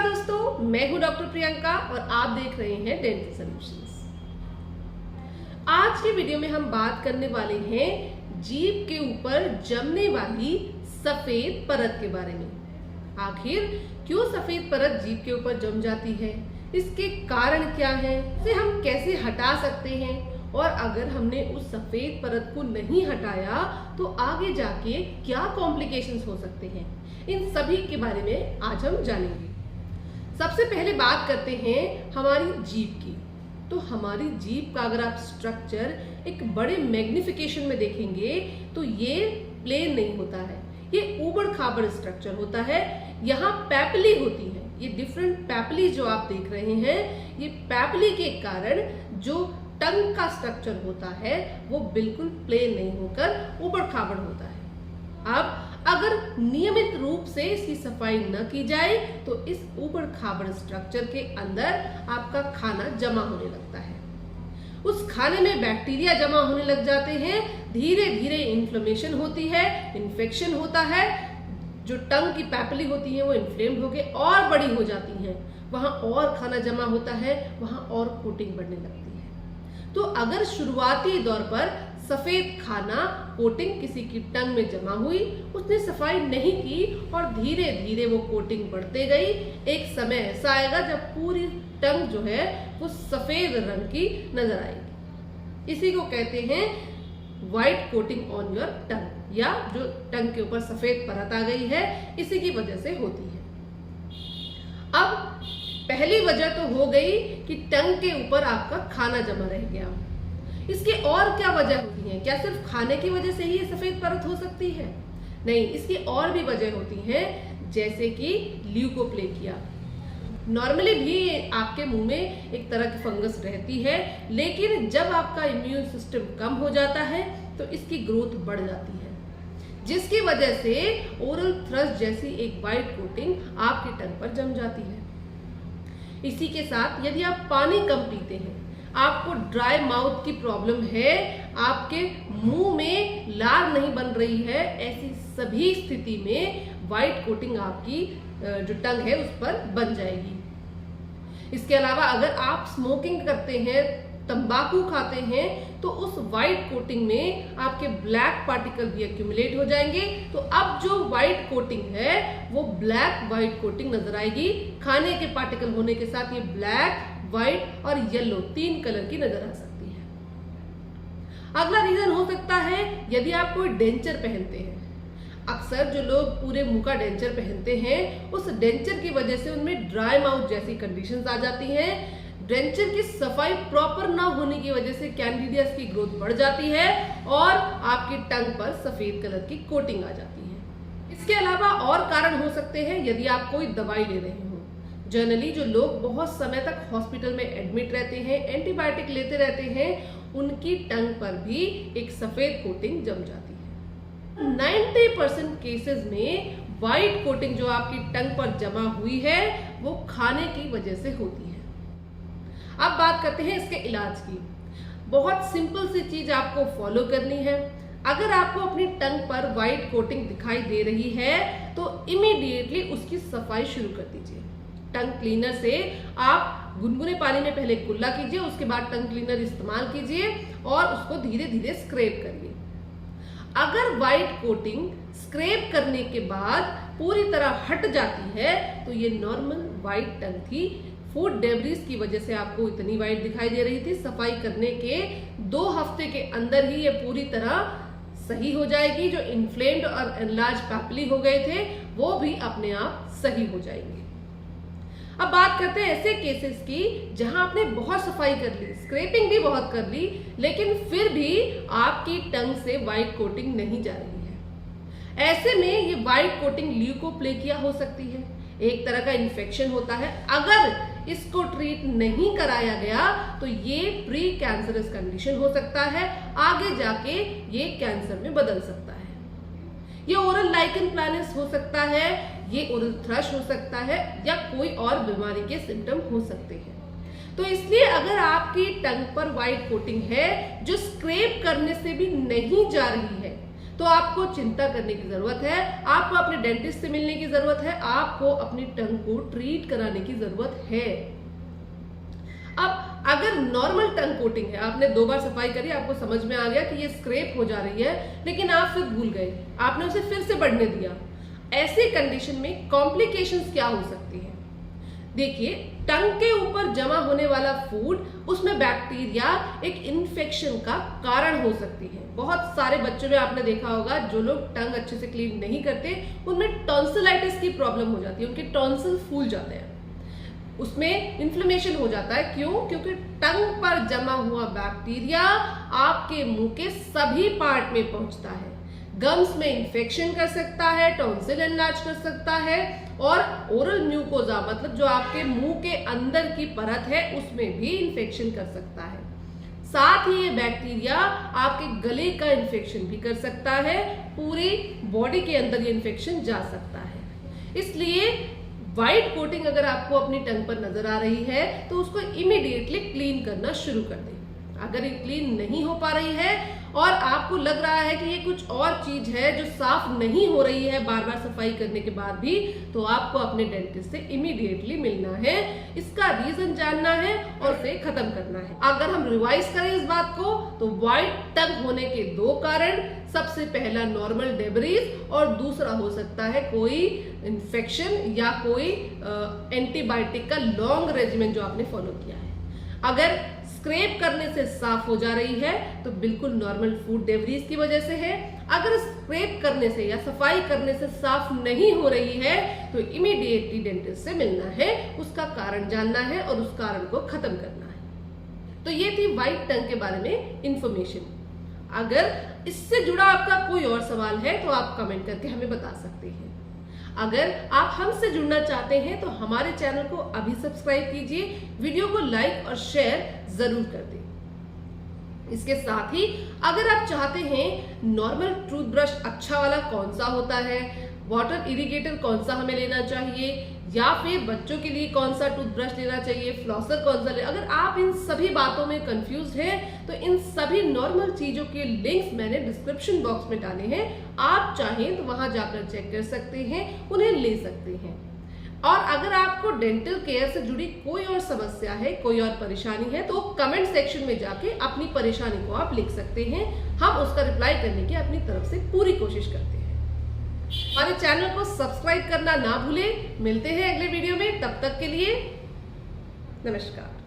नमस्कार दोस्तों, मैं हूं डॉक्टर प्रियंका और आप देख रहे हैं डेंटल सॉल्यूशंस। आज की वीडियो में हम बात करने वाले हैं जीभ के ऊपर जमने वाली सफेद परत के बारे में। आखिर क्यों सफेद परत जीभ के ऊपर जम जाती है, इसके कारण क्या है, इसे हम कैसे हटा सकते हैं और अगर हमने उस सफेद परत को नहीं हटाया तो आगे जाके क्या कॉम्प्लिकेशंस हो सकते हैं, इन सभी के बारे में आज हम जानेंगे। सबसे पहले बात करते हैं हमारी जीभ की। तो हमारी जीभ का अगर आप स्ट्रक्चर एक बड़े मैग्निफिकेशन में देखेंगे तो ये प्लेन नहीं होता है, ये ऊबड़ खाबड़ स्ट्रक्चर होता है। यहाँ पैपिली होती है, ये डिफरेंट पैपिली जो आप देख रहे हैं, ये पैपिली के कारण जो टंग का स्ट्रक्चर होता है वो बिल्कुल प्लेन नहीं होकर ऊबड़ खाबड़ होता है। अब अगर नियमित रूप से इसकी सफाई न की जाए तो इस ऊबड़ खाबड़ स्ट्रक्चर के अंदर आपका खाना जमा होने लगता है। उस खाने में बैक्टीरिया जमा होने लग जाते हैं, धीरे धीरे इन्फ्लेमेशन होती है, इन्फेक्शन होता है, जो टंग की पैपिली होती है वो इन्फ्लेम्ड होकर और बड़ी हो जाती हैं, वहां और खाना जमा होता है, वहां और कोटिंग बढ़ने लगती है। तो अगर शुरुआती दौर पर सफेद खाना कोटिंग किसी की टंग में जमा हुई, उसने सफाई नहीं की और धीरे धीरे वो कोटिंग बढ़ते गई, एक समय ऐसा आएगा जब पूरी टंग जो है वो सफेद रंग की नजर आएगी। इसी को कहते हैं white coating on your tongue, या जो टंग के ऊपर सफेद परत आ गई है इसी की वजह से होती है। अब पहली वजह तो हो गई कि टंग के ऊपर आपका खाना जमा रह गया। इसकी और क्या वजह होती है? क्या सिर्फ खाने की वजह से ही ये सफेद परत हो सकती है? नहीं, इसकी और भी वजह होती है, जैसे कि ल्यूकोप्लेकिया। नॉर्मली भी आपके मुंह में एक तरह की फंगस रहती है, लेकिन जब आपका इम्यून सिस्टम कम हो जाता है तो इसकी ग्रोथ बढ़ जाती है, जिसकी वजह से ओरल थ्रस्ट जैसी एक व्हाइट कोटिंग आपकी टंग पर जम जाती है। इसी के साथ यदि आप पानी कम पीते हैं, आपको ड्राई माउथ की प्रॉब्लम है, आपके मुंह में लार नहीं बन रही है, ऐसी सभी स्थिति में व्हाइट कोटिंग आपकी जो टंग है उस पर बन जाएगी। इसके अलावा अगर आप स्मोकिंग करते हैं, तंबाकू खाते हैं, तो उस व्हाइट कोटिंग में आपके ब्लैक पार्टिकल भी एक्यूमुलेट हो जाएंगे। तो अब जो व्हाइट कोटिंग है वो ब्लैक व्हाइट कोटिंग नजर आएगी। खाने के पार्टिकल होने के साथ ये ब्लैक, व्हाइट और येलो 3 कलर की नजर आ सकती है। अगला रीजन हो सकता है यदि आप कोई डेंचर पहनते हैं। अक्सर जो लोग पूरे मुंह का डेंचर पहनते हैं, उस डेंचर की वजह से उनमें ड्राई माउथ जैसी कंडीशंस आ जाती हैं। डेंचर की सफाई प्रॉपर ना होने की वजह से कैंडिडियस की ग्रोथ बढ़ जाती है और आपकी टंग पर सफेद कलर की कोटिंग आ जाती है। इसके अलावा और कारण हो सकते हैं यदि आप कोई दवाई ले रहे हो। जनरली जो लोग बहुत समय तक हॉस्पिटल में एडमिट रहते हैं, एंटीबायोटिक लेते रहते हैं, उनकी टंग पर भी एक सफेद कोटिंग जम जाती है। 90% केसेस में व्हाइट कोटिंग जो आपकी टंग पर जमा हुई है वो खाने की वजह से होती है। अब बात करते हैं इसके इलाज की। बहुत सिंपल सी चीज आपको फॉलो करनी है। अगर आपको अपनी टंग पर व्हाइट कोटिंग दिखाई दे रही है तो इमीडिएटली उसकी सफाई शुरू कर दीजिए। टंग क्लीनर से आप गुनगुने पानी में पहले कुल्ला कीजिए, उसके बाद टंग क्लीनर इस्तेमाल कीजिए और उसको धीरे धीरे स्क्रैप करिए। अगर व्हाइट कोटिंग स्क्रैप करने के बाद पूरी तरह हट जाती है तो ये नॉर्मल व्हाइट टंग थी। फूड डेब्रिस की वजह से आपको इतनी व्हाइट दिखाई दे रही थी। सफाई करने के 2 हफ्ते के अंदर ही ये पूरी तरह सही हो जाएगी। जो इन्फ्लेम्ड और एनलार्ज पैपिली हो गए थे वो भी अपने आप सही हो जाएंगे। अब बात करते हैं ऐसे केसेस की जहां आपने बहुत सफाई कर ली, स्क्रैपिंग भी बहुत कर ली, लेकिन फिर भी आपकी टंग से व्हाइट कोटिंग नहीं जा रही है। ऐसे में ये व्हाइट कोटिंग ल्यूकोप्लेकिया हो सकती है, एक तरह का इन्फेक्शन होता है। अगर इसको ट्रीट नहीं कराया गया तो ये प्री कैंसरस कंडीशन हो सकता है, आगे जाके ये कैंसर में बदल सकता है। ये ओरल लाइकन प्लानस हो सकता है, ये ओरल थ्रश हो सकता है, या कोई और बीमारी के सिम्टम हो सकते हैं। तो इसलिए अगर आपकी टंग पर व्हाइट कोटिंग है जो स्क्रैप करने से भी नहीं जा रही है, तो आपको चिंता करने की जरूरत है, आपको अपने डेंटिस्ट से मिलने की जरूरत है, आपको अपनी टंग को ट्रीट कराने की जरूरत है। अब अगर नॉर्मल टंग कोटिंग है, आपने 2 बार सफाई करी, आपको समझ में आ गया कि ये स्क्रैप हो जा रही है, लेकिन आप फिर भूल गए, आपने उसे फिर से बढ़ने दिया, ऐसी कंडीशन में कॉम्प्लिकेशंस क्या हो सकती है? देखिए, टंग के ऊपर जमा होने वाला फूड, उसमें बैक्टीरिया एक इन्फेक्शन का कारण हो सकती है। बहुत सारे बच्चों में आपने देखा होगा, जो लोग टंग अच्छे से क्लीन नहीं करते, उनमें टॉन्सिलाइटिस की प्रॉब्लम हो जाती है, उनके टॉन्सिल फूल जाते हैं, उसमें इन्फ्लेमेशन हो जाता है। क्यों? क्योंकि टंग पर जमा हुआ बैक्टीरिया आपके मुंह के सभी पार्ट में पहुंचता है, गम्स में इंफेक्शन कर सकता है, टॉन्सिल एनलार्ज कर सकता है, और ओरल म्यूकोजा मतलब जो आपके मुंह के अंदर की परत है उसमें भी इंफेक्शन कर सकता है। साथ ही ये बैक्टीरिया आपके गले का इंफेक्शन भी कर सकता है, पूरी बॉडी के अंदर ये इंफेक्शन जा सकता है। इसलिए व्हाइट कोटिंग अगर आपको अपनी टंग पर नजर आ रही है तो उसको इमीडिएटली क्लीन करना शुरू कर दें। अगर ये क्लीन नहीं हो पा रही है और आपको लग रहा है कि ये कुछ और चीज है जो साफ नहीं हो रही है बार बार सफाई करने के बाद भी, तो आपको अपने डेंटिस्ट से इमीडिएटली मिलना है, इसका रीजन जानना है और उसे खत्म करना है। अगर हम रिवाइज करें इस बात को, तो व्हाइट टंग होने के 2 कारण, सबसे पहला नॉर्मल डेब्रीज और दूसरा हो सकता है कोई इन्फेक्शन या कोई एंटीबायोटिक का लॉन्ग रेजिमेंट जो आपने फॉलो किया है। अगर स्क्रैप करने से साफ हो जा रही है तो बिल्कुल नॉर्मल फूड डेब्रीज की वजह से है। अगर स्क्रैप करने से या सफाई करने से साफ नहीं हो रही है तो इमीडिएटली डेंटिस्ट से मिलना है, उसका कारण जानना है और उस कारण को खत्म करना है। तो ये थी व्हाइट टंग के बारे में इंफॉर्मेशन। अगर इससे जुड़ा आपका कोई और सवाल है तो आप कमेंट करके हमें बता सकते हैं। अगर आप हमसे जुड़ना चाहते हैं तो हमारे चैनल को अभी सब्सक्राइब कीजिए, वीडियो को लाइक और शेयर जरूर कर दें। इसके साथ ही अगर आप चाहते हैं नॉर्मल टूथब्रश अच्छा वाला कौन सा होता है, वाटर इरिगेटर कौन सा हमें लेना चाहिए, या फिर बच्चों के लिए कौन सा टूथब्रश लेना चाहिए, फ्लॉसर कौन सा ले, अगर आप इन सभी बातों में कंफ्यूज हैं तो इन सभी नॉर्मल चीजों के लिंक्स मैंने डिस्क्रिप्शन बॉक्स में डाले हैं, आप चाहें तो वहां जाकर चेक कर सकते हैं, उन्हें ले सकते हैं। और अगर आपको डेंटल केयर से जुड़ी कोई और समस्या है, कोई और परेशानी है, तो कमेंट सेक्शन में जाके अपनी परेशानी को आप लिख सकते हैं, हम उसका रिप्लाई करने की अपनी तरफ से पूरी कोशिश करते हैं। हमारे चैनल को सब्सक्राइब करना ना भूलें। मिलते हैं अगले वीडियो में, तब तक के लिए नमस्कार।